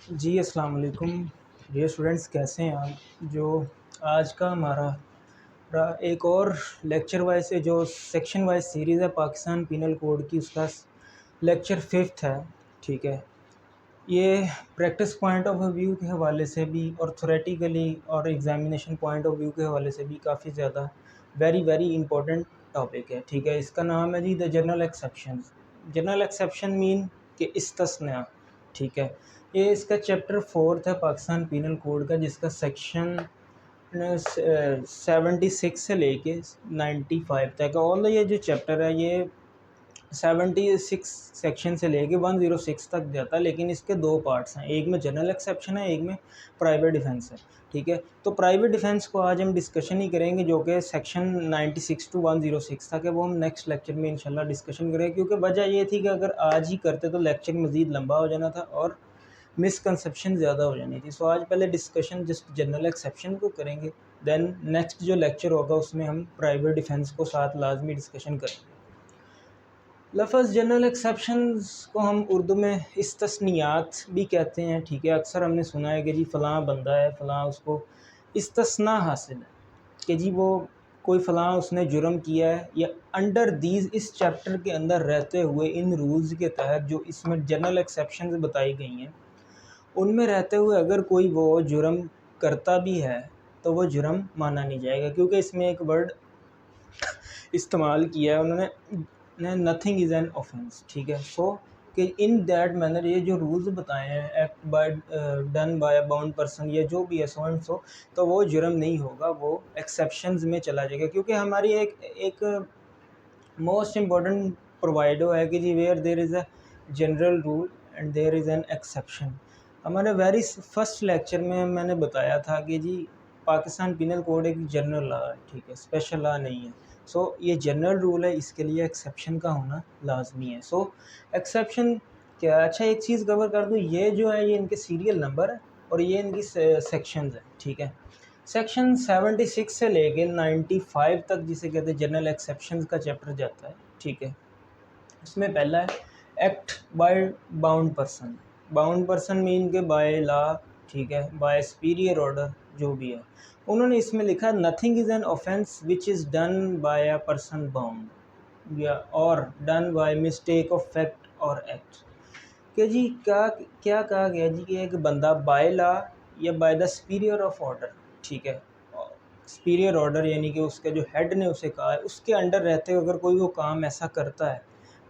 जी, अस्सलाम वालेकुम। Dear students, कैसे हैं आप? जो आज का हमारा एक और लेक्चर वाइज से जो सेक्शन वाइज सीरीज़ है पाकिस्तान पीनल कोड की, उसका लेक्चर 5th है। ठीक है, ये प्रैक्टिस पॉइंट ऑफ व्यू के हवाले से भी और थ्योरेटिकली और एग्जामिनेशन पॉइंट ऑफ व्यू के हवाले से भी काफ़ी ज़्यादा वेरी वेरी इंपॉर्टेंट टॉपिक है। ठीक है, इसका नाम है जी the general exceptions. General exception mean कि इस्तिस्ना। ठीक है, ये इसका चैप्टर 4th है पाकिस्तान पीनल कोड का, जिसका सेक्शन 76 से लेके 95 तक। ऑल ये जो चैप्टर है ये 76 सेक्शन से लेके 106 तक जाता है, लेकिन इसके दो पार्ट्स हैं, एक में जनरल एक्सेप्शन है, एक में प्राइवेट डिफेंस है। ठीक है, तो प्राइवेट डिफेंस को आज हम डिस्कशन ही करेंगे, जो कि सेक्शन 96 टू 106 तक है। वो हम नेक्स्ट लेक्चर में इंशाल्लाह डिस्कशन करेंगे, क्योंकि वजह ये थी कि अगर आज ही करते तो लेक्चर मज़ीद लंबा हो जाना था और मिसकंसेप्शन ज़्यादा हो जानी थी। सो आज पहले डिस्कशन जस्ट जनरल एक्सेप्शन को करेंगे, देन नेक्स्ट जो लेक्चर होगा उसमें हम प्राइवेट डिफेंस को साथ लाजमी डिस्कशन करेंगे। लफ्ज़ जनरल एक्सेप्शंस को हम उर्दू में इस्तस्नियात भी कहते हैं। ठीक है, अक्सर हमने सुना है कि जी फ़लाँ बंदा है, फ़लाँ उसको इस्तस्ना हासिल है, कि जी वो कोई फ़लाँ उसने जुर्म किया है, या अंडर दीज इस चैप्टर के अंदर रहते हुए इन रूल्स के तहत जो इसमें जनरल एक्सेप्शंस बताई गई हैं, उनमें रहते हुए अगर कोई वो जुर्म करता भी है तो वो जुर्म माना नहीं जाएगा, क्योंकि इसमें एक वर्ड इस्तेमाल किया है उन्होंने, नथिंग इज़ एन ऑफेंस। ठीक है, सो कि इन दैट मैनर ये जो रूल्स बताए हैं, act by done by a bound person, ये जो भी है सो एंड सो, तो वो जुर्म नहीं होगा, वो एक्सेप्शंस में चला जाएगा। क्योंकि हमारी एक मोस्ट इम्पॉर्टेंट प्रोवाइडो है कि जी where there is a general rule and there is an exception. हमारे वेरी फर्स्ट लेक्चर में मैंने बताया था कि जी पाकिस्तान पीनल कोड एक जनरल लॉ है। ठीक है, स्पेशल लॉ नहीं है। सो ये जनरल रूल है, इसके लिए एक्सेप्शन का होना लाजमी है। सो एक्सेप्शन क्या, अच्छा एक चीज़ कवर कर दूँ, ये जो है ये इनके सीरियल नंबर है और ये इनकी सेक्शंस है। ठीक है, सेक्शन 76 से लेके 95 तक जिसे कहते हैं जनरल एक्सेप्शंस का चैप्टर जाता है। ठीक है, इसमें पहला है act by bound person. Bound person mean के बाय लॉ, ठीक है, बाय सुपीरियर ऑर्डर जो भी है। उन्होंने इसमें लिखा nothing is an offence which is done by a person bound या और done by mistake of fact और एक्ट। कि जी क्या क्या कहा गया जी कि एक बंदा बाय लॉ या by the superior of order, ठीक है, सुपीरियर ऑर्डर यानी कि उसके जो हेड ने उसे कहा है, उसके अंडर रहते हुए अगर कोई वो काम ऐसा करता है,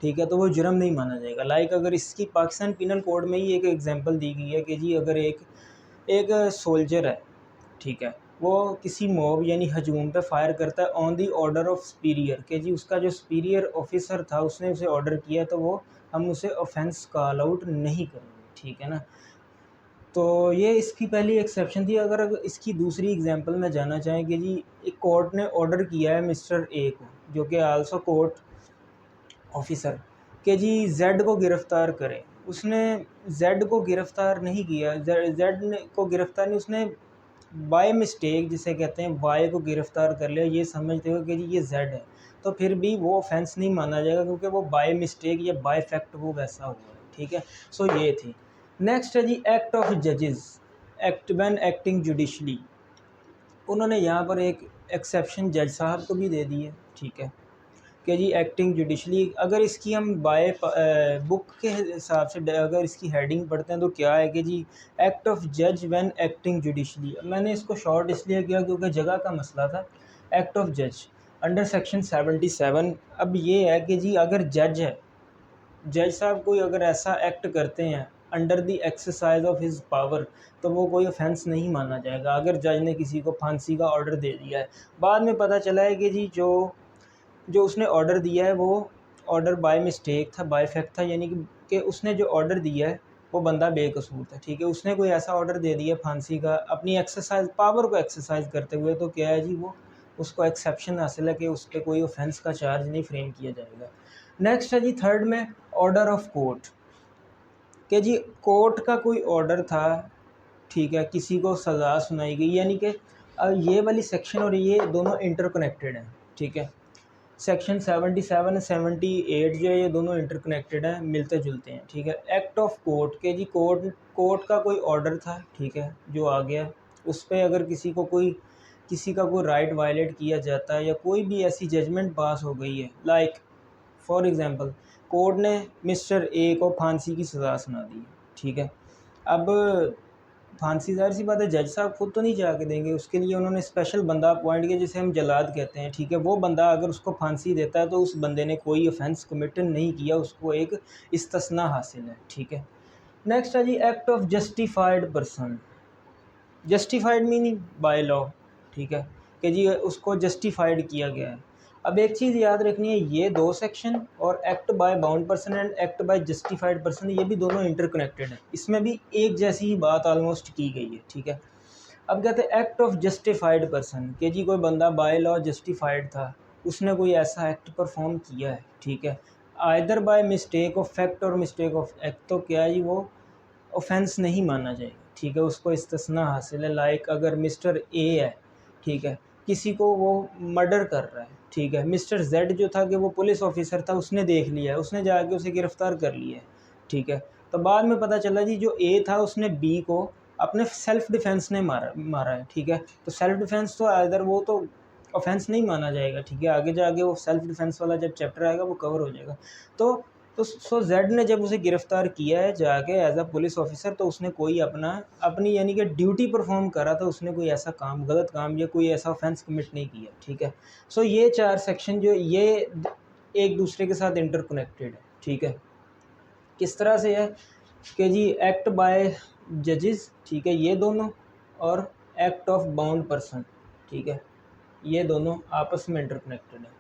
ठीक है, तो वो जुर्म नहीं माना जाएगा। लाइक अगर इसकी पाकिस्तान पीनल कोड में ही एक एग्जांपल दी गई है कि जी अगर एक एक सोल्जर है, ठीक है, वो किसी मॉब यानी हजूम पे फायर करता है on the order of superior, कि जी उसका जो सुपीरियर ऑफिसर था उसने उसे ऑर्डर किया, तो वो हम उसे ऑफेंस कॉल आउट नहीं करेंगे। ठीक है ना, तो ये इसकी पहली एक्सेप्शन थी। अगर इसकी दूसरी एग्जांपल में जाना चाहें कि जी एक कोर्ट ने ऑर्डर किया है मिस्टर ए को, जो कि आल्सो कोर्ट ऑफिसर, कि जी जेड को गिरफ़्तार करें। उसने जेड को गिरफ़्तार नहीं किया, जेड ने को गिरफ़्तार नहीं, उसने बाय मिस्टेक जिसे कहते हैं वाई को गिरफ़्तार कर लिया, ये समझते हुए कि जी ये जेड है, तो फिर भी वो ऑफेंस नहीं माना जाएगा, क्योंकि वो बाय मिस्टेक या बाय फैक्ट वो वैसा हुआ है। ठीक है, सो ये थी। नेक्स्ट है जी एक्ट ऑफ जजेस, एक्ट व्हेन एक्टिंग जुडिशली। उन्होंने यहाँ पर एक एक्सेप्शन जज साहब को भी दे दी है। ठीक है, कि जी एक्टिंग जुडिशली, अगर इसकी हम बाय बुक के हिसाब से अगर इसकी हेडिंग पढ़ते हैं तो क्या है कि जी एक्ट ऑफ जज व्हेन एक्टिंग जुडिशली। मैंने इसको शॉर्ट इसलिए किया क्योंकि जगह का मसला था। एक्ट ऑफ जज अंडर सेक्शन 77। अब ये है कि जी अगर जज है, जज साहब कोई अगर ऐसा एक्ट करते हैं under the exercise of his power, तो वो कोई ऑफेंस नहीं माना जाएगा। अगर जज ने किसी को फांसी का ऑर्डर दे दिया है, बाद में पता चला है कि जी जो जो उसने ऑर्डर दिया है वो ऑर्डर बाय मिस्टेक था, बाय फैक्ट था, यानी कि उसने जो ऑर्डर दिया है वो बंदा बेकसूर था। ठीक है, उसने कोई ऐसा ऑर्डर दे दिया फांसी का अपनी एक्सरसाइज पावर को एक्सरसाइज करते हुए, तो क्या है जी वो उसको एक्सेप्शन हासिल है कि उस पर कोई ऑफेंस का चार्ज नहीं फ्रेम किया जाएगा। नेक्स्ट है जी थर्ड में ऑर्डर ऑफ कोर्ट, कि जी कोर्ट का कोई ऑर्डर था, ठीक है, किसी को सज़ा सुनाई गई, यानी कि ये वाली सेक्शन और ये दोनों इंटरकनेक्टेड हैं। ठीक है, सेक्शन 77 78 जो है ये दोनों इंटरकनेक्टेड हैं, मिलते जुलते हैं, ठीक है। एक्ट ऑफ कोर्ट के जी, कोर्ट का कोई ऑर्डर था, ठीक है, जो आ गया, उस पर अगर किसी का कोई राइट वायलेट किया जाता है या कोई भी ऐसी जजमेंट पास हो गई है, लाइक फॉर एग्ज़ाम्पल कोर्ट ने मिस्टर ए को फांसी की सज़ा सुना दी है, ठीक है। अब फांसी, ज़ाहिर सी बात है जज साहब खुद तो नहीं जा के देंगे, उसके लिए उन्होंने स्पेशल बंदा अपॉइंट किया जिसे हम जल्लाद कहते हैं, ठीक है। वो बंदा अगर उसको फांसी देता है तो उस बंदे ने कोई ऑफेंस कमिट नहीं किया, उसको एक इस्तिस्ना हासिल है, ठीक है। नेक्स्ट है जी act of justified person. Justified meaning by law, ठीक है, कि जी उसको जस्टिफाइड किया गया है। अब एक चीज़ याद रखनी है, ये दो सेक्शन और act by bound person and act by justified person, ये भी दोनों इंटरकनेक्टेड हैं, इसमें भी एक जैसी ही बात ऑलमोस्ट की गई है, ठीक है। अब कहते हैं एक्ट ऑफ जस्टिफाइड पर्सन, कि जी कोई बंदा बाय लॉ जस्टिफाइड था, उसने कोई ऐसा एक्ट परफॉर्म किया है, ठीक है, either by mistake of fact और मिस्टेक ऑफ एक्ट, तो क्या है जी वो ऑफेंस नहीं माना जाएगा, ठीक है, उसको इस्तिस्ना हासिल है। लाइक अगर मिस्टर ए है, ठीक है, किसी को वो मर्डर कर रहा है, ठीक है, मिस्टर जेड जो था कि वो पुलिस ऑफिसर था, उसने देख लिया है, उसने जाके उसे गिरफ़्तार कर लिया है, ठीक है। तो बाद में पता चला जी जो ए था उसने बी को अपने सेल्फ डिफेंस ने मारा है, ठीक है। तो सेल्फ डिफेंस तो अदर वो तो ऑफेंस नहीं माना जाएगा, ठीक है, आगे जाके वो सेल्फ डिफेंस वाला जब चैप्टर आएगा वो कवर हो जाएगा। तो सो जेड ने जब उसे गिरफ़्तार किया है जाके एज अ पुलिस ऑफिसर, तो उसने कोई अपनी यानी कि ड्यूटी परफॉर्म करा था, उसने कोई ऐसा काम, गलत काम या कोई ऐसा ऑफेंस कमिट नहीं किया, ठीक है। सो ये चार सेक्शन जो ये एक दूसरे के साथ इंटरकनेक्टेड है, ठीक है। किस तरह से है कि जी एक्ट बाय जजेस, ठीक है, ये दोनों, और एक्ट ऑफ बाउंड पर्सन, ठीक है, ये दोनों आपस में इंटरकनेक्टेड है।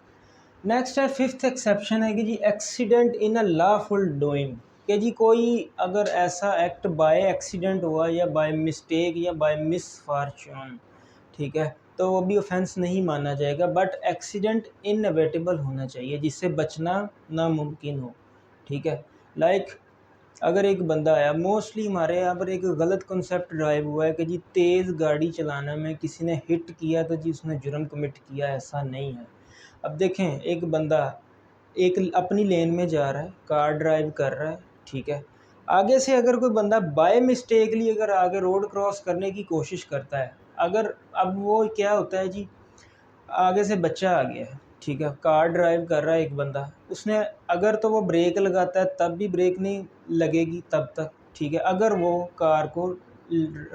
नेक्स्ट है फिफ्थ एक्सेप्शन है कि जी accident in a lawful doing, कि जी कोई अगर ऐसा एक्ट बाय एक्सीडेंट हुआ या बाय मिस्टेक या बाय मिसफॉर्चून, ठीक है, तो वो भी ऑफेंस नहीं माना जाएगा, बट एक्सीडेंट इनएविटेबल होना चाहिए जिससे बचना नामुमकिन हो, ठीक है। लाइक अगर एक बंदा आया, मोस्टली हमारे यहाँ पर एक गलत कॉन्सेप्ट ड्राइव हुआ है कि जी तेज़ गाड़ी चलाने में किसी ने हिट किया तो जी उसने जुर्म कमिट किया, ऐसा नहीं है। अब देखें, एक बंदा एक अपनी लेन में जा रहा है, कार ड्राइव कर रहा है, ठीक है, आगे से अगर कोई बंदा बाय मिस्टेकली अगर आगे रोड क्रॉस करने की कोशिश करता है, अगर अब वो क्या होता है जी, आगे से बच्चा आ गया है, ठीक है, कार ड्राइव कर रहा है एक बंदा, उसने अगर तो वो ब्रेक लगाता है तब भी ब्रेक नहीं लगेगी तब तक, ठीक है। अगर वो कार को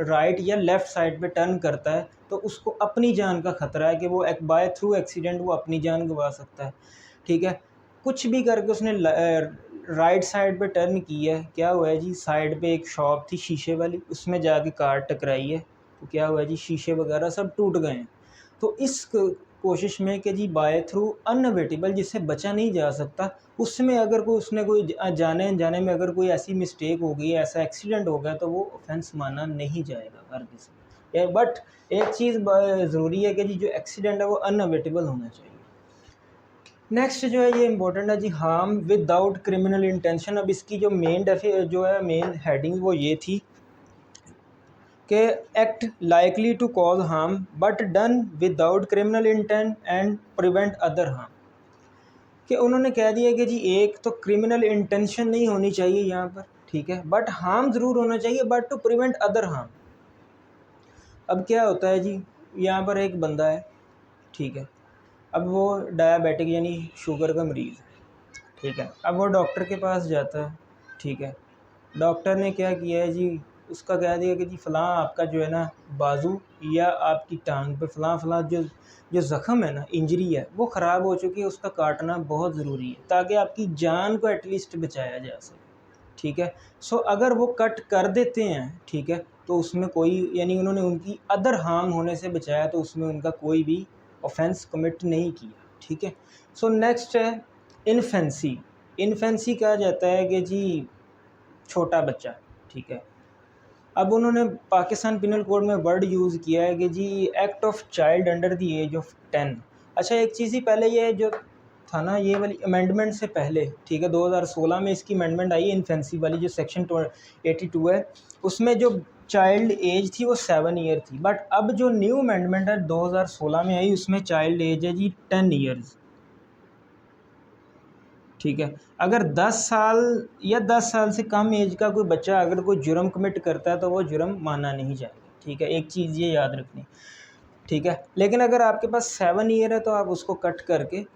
राइट या लेफ़्ट साइड पे टर्न करता है तो उसको अपनी जान का ख़तरा है कि वो एक बाय थ्रू एक्सीडेंट वो अपनी जान गंवा सकता है, ठीक है। कुछ भी करके उसने राइट साइड पे टर्न किया है, क्या हुआ है जी, साइड पे एक शॉप थी शीशे वाली, उसमें जाके कार टकराई है, तो क्या हुआ है जी, शीशे वगैरह सब टूट गए हैं। तो इस कोशिश में कि जी बाय थ्रू अनअवेटेबल जिससे बचा नहीं जा सकता, उसमें अगर कोई उसने कोई जाने अनजाने में अगर कोई ऐसी मिस्टेक हो गई, ऐसा एक्सीडेंट हो गया, तो वो ऑफेंस माना नहीं जाएगा हर किसी। बट एक चीज़ ज़रूरी है कि जी जो एक्सीडेंट है वो अनअवेटेबल होना चाहिए। नेक्स्ट जो है ये इंपॉर्टेंट है जी, हार्म विदाउट क्रिमिनल इंटेंशन। अब इसकी जो मेन हेडिंग वो ये थी कि act likely to cause harm but done without criminal intent and prevent other harm, कि उन्होंने कह दिया कि जी एक तो क्रिमिनल इंटेंशन नहीं होनी चाहिए यहाँ पर, ठीक है, बट हार्म ज़रूर होना चाहिए, but to prevent other harm. अब क्या होता है जी, यहाँ पर एक बंदा है, ठीक है, अब वो डायबिटिक यानी शुगर का मरीज़ है, ठीक है, अब वो डॉक्टर के पास जाता है, ठीक है, डॉक्टर ने क्या किया है जी, उसका कह दिया कि जी फ़लाँ आपका जो है ना बाजू या आपकी टांग पे फ़लाँ फ़लाँ जो जो ज़ख़म है ना, इंजरी है, वो ख़राब हो चुकी है, उसका काटना बहुत ज़रूरी है ताकि आपकी जान को एटलीस्ट बचाया जा सके, ठीक है। सो अगर वो कट कर देते हैं, ठीक है, तो उसमें कोई यानी उन्होंने उनकी अदर हार्म होने से बचाया, तो उसमें उनका कोई भी ऑफेंस कमिट नहीं किया, ठीक है। सो नेक्स्ट है इन्फेंसी। इन्फेंसी कहा जाता है कि जी छोटा बच्चा, ठीक है। अब उन्होंने पाकिस्तान पिनल कोड में वर्ड यूज़ किया है कि जी act of child under the age of 10। अच्छा, एक चीज़ ही पहले ये जो था ना, ये वाली अमेंडमेंट से पहले, ठीक है, 2016 में इसकी अमेंडमेंट आई इन्फेंसी वाली, जो सेक्शन 82 है, उसमें जो चाइल्ड एज थी वो 7 ईयर थी, बट अब जो न्यू अमेंडमेंट है 2016 में आई, उसमें चाइल्ड एज है जी 10 ईयर्स, ठीक है। अगर 10 साल या 10 साल से कम एज का कोई बच्चा अगर कोई जुर्म कमिट करता है तो वो जुर्म माना नहीं जाएगा, ठीक है, एक चीज़ ये याद रखनी, ठीक है। लेकिन अगर आपके पास 7 ईयर है तो आप उसको कट करके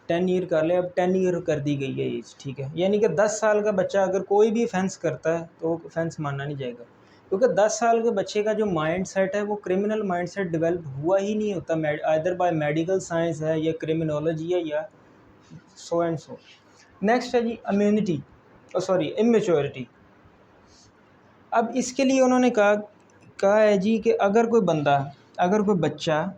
10 ईयर कर ले, अब 10 ईयर कर दी गई है एज, ठीक है। यानी कि 10 साल का बच्चा अगर कोई भी ऑफेंस करता है तो ऑफेंस माना नहीं जाएगा, क्योंकि 10 साल के बच्चे का जो माइंड सेट है वो क्रिमिनल माइंड सेट डेवलप हुआ ही नहीं होता, आइदर बाय मेडिकल साइंस है या क्रिमिनोलॉजी है या सो एंड सो। नेक्स्ट है जी इम्यूनिटी, सॉरी इमेच्योरिटी। अब इसके लिए उन्होंने कहा है जी कि अगर कोई बच्चा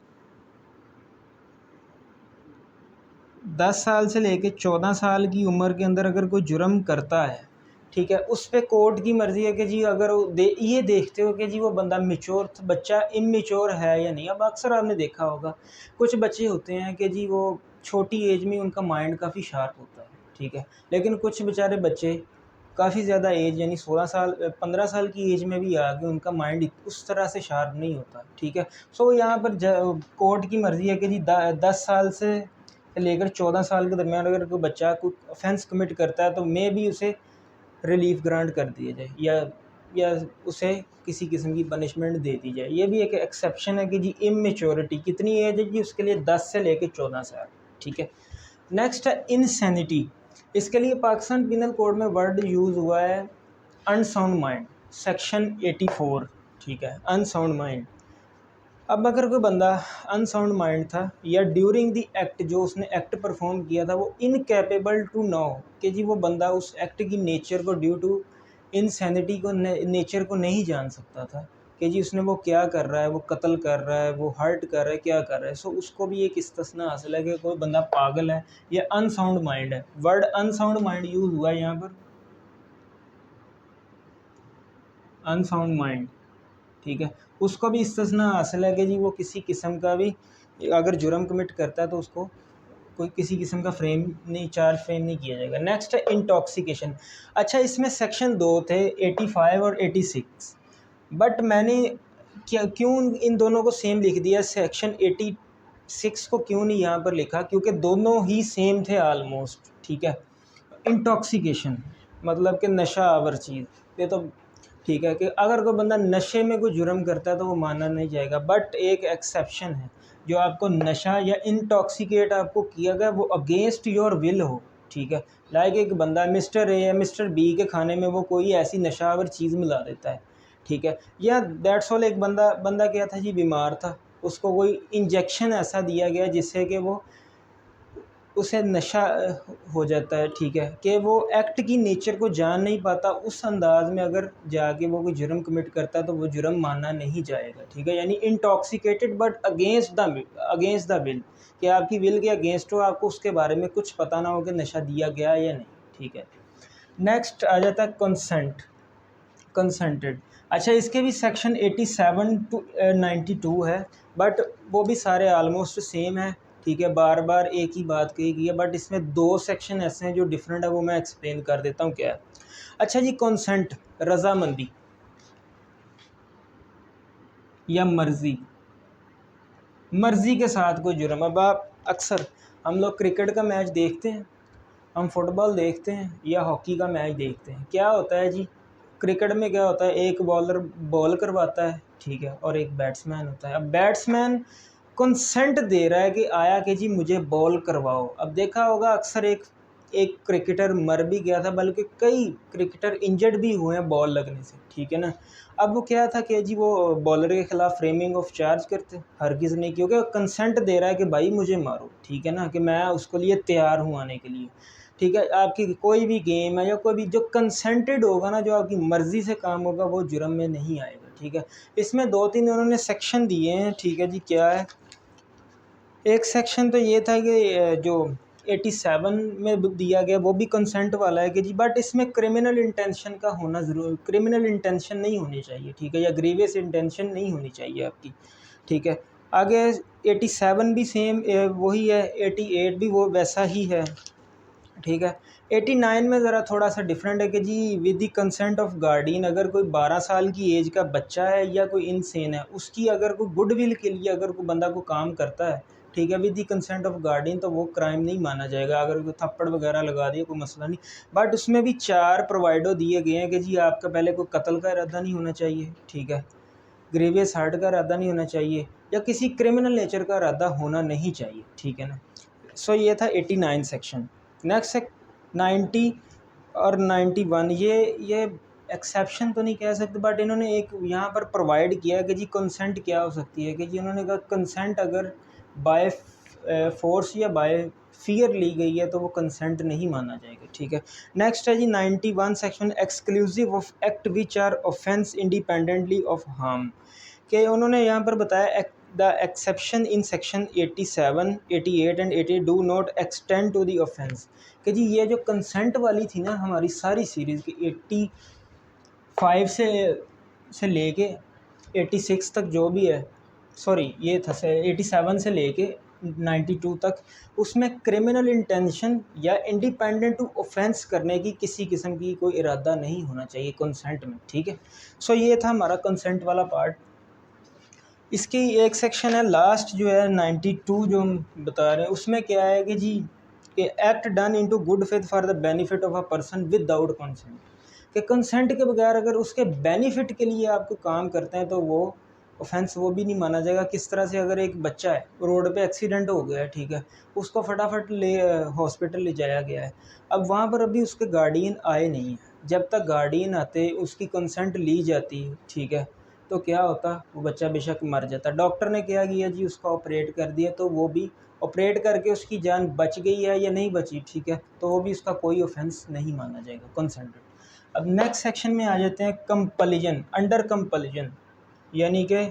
10 साल से लेके 14 साल की उम्र के अंदर अगर कोई जुर्म करता है, ठीक है, उस पे कोर्ट की मर्ज़ी है कि जी अगर ये देखते हो कि जी वो बच्चा इमेच्योर है या नहीं। अब अक्सर आपने देखा होगा कुछ बच्चे होते हैं कि जी वो छोटी एज में उनका माइंड काफ़ी शार्प होता है, ठीक है, लेकिन कुछ बेचारे बच्चे काफ़ी ज़्यादा एज यानी 16 साल 15 साल की एज में भी आके उनका माइंड उस तरह से शार्प नहीं होता, ठीक है। सो यहाँ पर कोर्ट की मर्ज़ी है कि जी 10 साल से लेकर 14 साल के दरमियान अगर कोई बच्चा कोई ऑफेंस कमिट करता है तो मे भी उसे रिलीफ ग्रांट कर दिया जाए या उसे किसी किस्म की पनिशमेंट दे दी जाए। ये भी एक एक्सेप्शन है कि जी इमेच्योरिटी कितनी एज है जी उसके लिए 10 से लेकर 14 साल, ठीक है। नेक्स्ट है इंसैनिटी। इसके लिए पाकिस्तान पिनल कोड में वर्ड यूज़ हुआ है अनसाउंड माइंड, सेक्शन 84, ठीक है, अनसाउंड माइंड। अब अगर कोई बंदा अनसाउंड माइंड था या ड्यूरिंग द एक्ट जो उसने एक्ट परफॉर्म किया था वो इनकैपेबल टू नो कि जी वो बंदा उस एक्ट की नेचर को ड्यू टू इनसैनिटी को नेचर को नहीं जान सकता था कि जी उसने वो क्या कर रहा है, वो कत्ल कर रहा है, वो हर्ट कर रहा है, क्या कर रहा है। सो उसको भी एक इस्तिस्ना हासिल है कि कोई बंदा पागल है या अनसाउंड माइंड है। वर्ड अनसाउंड माइंड यूज़ हुआ है यहाँ पर, अनसाउंड माइंड, ठीक है। उसको भी इस्तिस्ना हासिल है कि जी वो किसी किस्म का भी अगर जुर्म कमिट करता है तो उसको कोई किसी किस्म का चार्ज फ्रेम नहीं किया जाएगा। नेक्स्ट है इंटॉक्सिकेशन। अच्छा, इसमें सेक्शन 2 थे 85 और 86, बट मैंने क्यों इन दोनों को सेम लिख दिया, सेक्शन 86 को क्यों नहीं यहाँ पर लिखा, क्योंकि दोनों ही सेम थे आलमोस्ट, ठीक है। इंटॉक्सिकेशन मतलब कि नशा आवर चीज़, ये तो ठीक है कि अगर कोई बंदा नशे में कोई जुर्म करता है तो वो माना नहीं जाएगा, बट एक एक्सेप्शन है, जो आपको नशा या इंटॉक्सिकेट आपको किया गया वो अगेंस्ट योर विल हो, ठीक है। लाइक एक बंदा मिस्टर ए या मिस्टर बी के खाने में वो कोई ऐसी नशावर चीज़ मिला देता है, ठीक है, या दैट्स ऑल एक बंदा क्या था जी, बीमार था, उसको कोई इंजेक्शन ऐसा दिया गया जिससे कि वो उसे नशा हो जाता है, ठीक है, कि वो एक्ट की नेचर को जान नहीं पाता, उस अंदाज में अगर जाके वो कोई जुर्म कमिट करता है तो वो जुर्म माना नहीं जाएगा, ठीक है। यानी intoxicated but against the will, कि आपकी विल के अगेंस्ट हो, आपको उसके बारे में कुछ पता ना हो कि नशा दिया गया या नहीं, ठीक है। नेक्स्ट आ जाता है कंसेंटेड। अच्छा, इसके भी सेक्शन 87 टू 92 है, बट वो भी सारे आलमोस्ट सेम है, ठीक है, बार बार एक ही बात कही गई है, बट इसमें 2 सेक्शन ऐसे हैं जो डिफरेंट है, वो मैं एक्सप्लेन कर देता हूँ क्या है। अच्छा जी, कंसेंट रजामंदी या मर्ज़ी के साथ कोई जुर्म। अब आप अक्सर हम लोग क्रिकेट का मैच देखते हैं, हम फुटबॉल देखते हैं या हॉकी का मैच देखते हैं, क्या होता है जी, क्रिकेट में क्या होता है, एक बॉलर बॉल करवाता है, ठीक है, और एक बैट्समैन होता है। अब बैट्समैन कंसेंट दे रहा है कि आया कि जी मुझे बॉल करवाओ। अब देखा होगा अक्सर एक एक क्रिकेटर मर भी गया था, बल्कि कई क्रिकेटर इंजर्ड भी हुए हैं बॉल लगने से, ठीक है ना। अब वो क्या था कि जी वो बॉलर के ख़िलाफ़ फ्रेमिंग ऑफ चार्ज करते, हरगिज़ नहीं, क्योंकि कंसेंट दे रहा है कि भाई मुझे मारो, ठीक है ना, कि मैं उसके लिए तैयार हूँ आने के लिए, ठीक है। आपकी कोई भी गेम है या कोई भी जो कंसेंटेड होगा ना, जो आपकी मर्ज़ी से काम होगा, वो जुर्म में नहीं आएगा, ठीक है। इसमें 2-3 उन्होंने सेक्शन दिए हैं, ठीक है जी, क्या है, एक सेक्शन तो ये था कि जो 87 में दिया गया वो भी कंसेंट वाला है कि जी, बट इसमें क्रिमिनल इंटेंशन का होना ज़रूर, क्रिमिनल इंटेंशन नहीं होनी चाहिए, ठीक है, या ग्रीवियस इंटेंशन नहीं होनी चाहिए आपकी, ठीक है। आगे 87 भी सेम वही है, 88 भी वो वैसा ही है, ठीक है। 89 में ज़रा थोड़ा सा डिफरेंट है कि जी with the consent of guardian, अगर कोई 12 साल की एज का बच्चा है या कोई इंसेन है, उसकी अगर कोई गुडविल के लिए अगर कोई बंदा को काम करता है, ठीक है, with the consent of guardian, तो वो क्राइम नहीं माना जाएगा। अगर कोई थप्पड़ वगैरह लगा दिए कोई मसला नहीं, बट उसमें भी 4 प्रोवाइडो दिए गए हैं कि जी आपका पहले कोई कत्ल का इरादा नहीं होना चाहिए, ठीक है, ग्रेवियस हार्ट का इरादा नहीं होना चाहिए, या किसी क्रिमिनल नेचर का इरादा होना नहीं चाहिए, ठीक है ना। सो ये था 89 सेक्शन। नेक्स्ट 90 और 91, ये एक्सेप्शन तो नहीं कह सकते, बट इन्होंने एक यहाँ पर प्रोवाइड किया कि जी कंसेंट क्या हो सकती है, कि जी उन्होंने कहा कंसेंट अगर बाय फोर्स या बाय फियर ली गई है तो वो कंसेंट नहीं माना जाएगा, ठीक है। नेक्स्ट है जी 91 section, exclusive of act which are offence independently of harm, कि उन्होंने यहाँ पर बताया the exception in section 87, 88 and 88 do not extend to the offence, कि जी ये जो कंसेंट वाली थी ना हमारी सारी सीरीज़ की 85 से लेके 86 तक जो भी है, सॉरी ये था 87 से लेके 92 तक, उसमें क्रिमिनल इंटेंशन या इंडिपेंडेंट टू ऑफेंस करने की किसी किस्म की कोई इरादा नहीं होना चाहिए कंसेंट में, ठीक है। सो ये था हमारा कंसेंट वाला पार्ट। इसकी एक सेक्शन है लास्ट जो है 92 जो हम बता रहे हैं, उसमें क्या है कि जी कि act done into good faith for the benefit of a person without consent, कि कंसेंट के बगैर अगर उसके बेनिफिट के लिए आपको काम करते हैं तो वो ऑफेंस वो भी नहीं माना जाएगा। किस तरह से, अगर एक बच्चा है रोड पे एक्सीडेंट हो गया है, ठीक है, उसको फटाफट हॉस्पिटल ले जाया गया है, अब वहाँ पर अभी उसके गार्डियन आए नहीं हैं, जब तक गार्डियन आते उसकी कंसेंट ली जाती है, ठीक है, तो क्या होता, वो बच्चा बेशक मर जाता। डॉक्टर ने क्या किया जी, उसका ऑपरेट कर दिया, तो वो भी ऑपरेट करके उसकी जान बच गई है या नहीं बची, ठीक है, तो वो भी उसका कोई ऑफेंस नहीं माना जाएगा कंसेंटेड। अब नेक्स्ट सेक्शन में आ जाते हैं कंपल्जन, अंडर कंपल्जन, यानी कि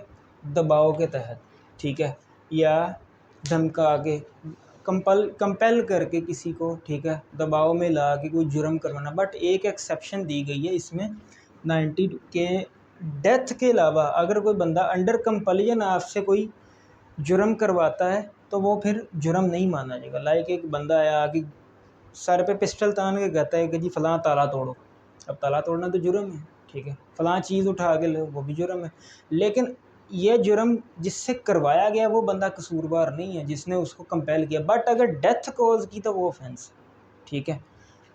दबाव के तहत, ठीक है, या धमका के, कंपेल करके किसी को, ठीक है, दबाव में ला के कोई जुर्म करवाना। बट एक एक्सेप्शन दी गई है इसमें 90 के, डेथ के अलावा अगर कोई बंदा अंडर कंपल्जन आपसे कोई जुर्म करवाता है तो वो फिर जुर्म नहीं माना जाएगा। लाइक एक बंदा आया आगे सर पे पिस्टल तान के कहता है कि जी फ़लाँ ताला तोड़ो, अब ताला तोड़ना तो जुर्म है, ठीक है, फ़लाँ चीज़ उठा के लो वो भी जुर्म है, लेकिन ये जुर्म जिससे करवाया गया वो बंदा कसूरवार नहीं है जिसने उसको कंपेल किया। बट अगर डेथ कॉज की तो वो ऑफेंस, ठीक है,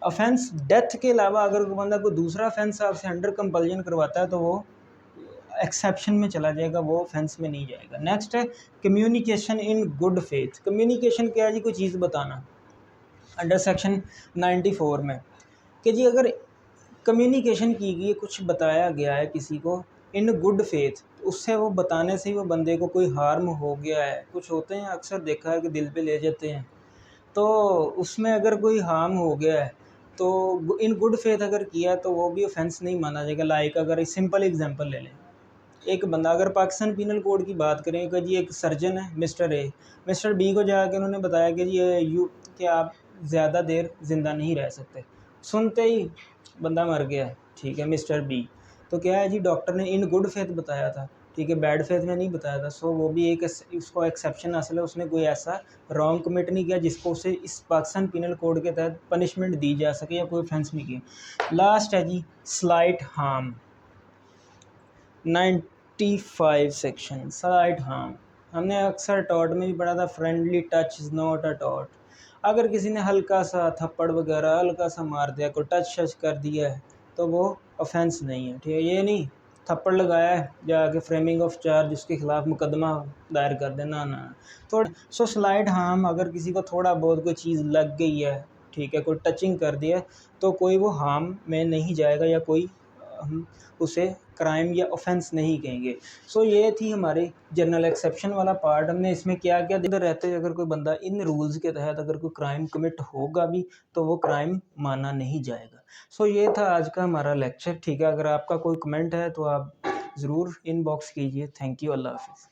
ऑफेंस डेथ के अलावा अगर कोई बंदा कोई दूसरा ऑफेंस आपसे अंडर कंपल्जन करवाता है तो वो एक्सेप्शन में चला जाएगा, वो ऑफेंस में नहीं जाएगा। नेक्स्ट है communication in good faith. Communication क्या है जी, कोई चीज़ बताना, अंडर सेक्शन 94 में, कि जी अगर कम्युनिकेशन की गई है, कुछ बताया गया है किसी को इन गुड फेथ, उससे वो बताने से ही वो बंदे को कोई हार्म हो गया है, कुछ होते हैं अक्सर देखा है कि दिल पे ले जाते हैं, तो उसमें अगर कोई हार्म हो गया है तो इन गुड फेथ अगर किया तो वो भी ऑफेंस नहीं माना जाएगा। लाइक अगर सिंपल एग्जांपल ले लें, एक बंदा, अगर पाकिस्तान पीनल कोड की बात करें कि जी एक सर्जन है मिस्टर ए, मिस्टर बी को जाकर उन्होंने बताया कि जी कि आप ज़्यादा देर ज़िंदा नहीं रह सकते, सुनते ही बंदा मर गया है, ठीक है, मिस्टर बी, तो क्या है जी डॉक्टर ने इन गुड फेथ बताया था, ठीक है, बैड फेथ में नहीं बताया था। सो वो भी एक उसको एक्सेप्शन हासिल है, उसने कोई ऐसा रॉन्ग कमिट नहीं किया जिसको उसे इस पाकिस्तान पीनल कोड के तहत पनिशमेंट दी जा सके या कोई ऑफेंस नहीं किया। लास्ट है जी slight harm, 95 section, slight harm, हमने अक्सर टॉट में भी पढ़ा था, friendly touch is not a टॉट। अगर किसी ने हल्का सा थप्पड़ वगैरह हल्का सा मार दिया, कोई टच कर दिया है तो वो ऑफेंस नहीं है, ठीक है, ये नहीं थप्पड़ लगाया है जाके फ्रेमिंग ऑफ चार्ज उसके खिलाफ मुकदमा दायर कर देना ना। तो सो स्लाइट हार्म, अगर किसी को थोड़ा बहुत कोई चीज़ लग गई है, ठीक है, कोई टचिंग कर दिया तो कोई वो हार्म में नहीं जाएगा या कोई हम उसे क्राइम या ऑफेंस नहीं कहेंगे। सो ये थी हमारे जनरल एक्सेप्शन वाला पार्ट। हमने इसमें क्या क्या इधर रहते अगर कोई बंदा इन रूल्स के तहत अगर कोई क्राइम कमिट होगा भी तो वो क्राइम माना नहीं जाएगा। सो ये था आज का हमारा लेक्चर, ठीक है। अगर आपका कोई कमेंट है तो आप ज़रूर इनबॉक्स कीजिए। थैंक यू, अल्लाह हाफिज़।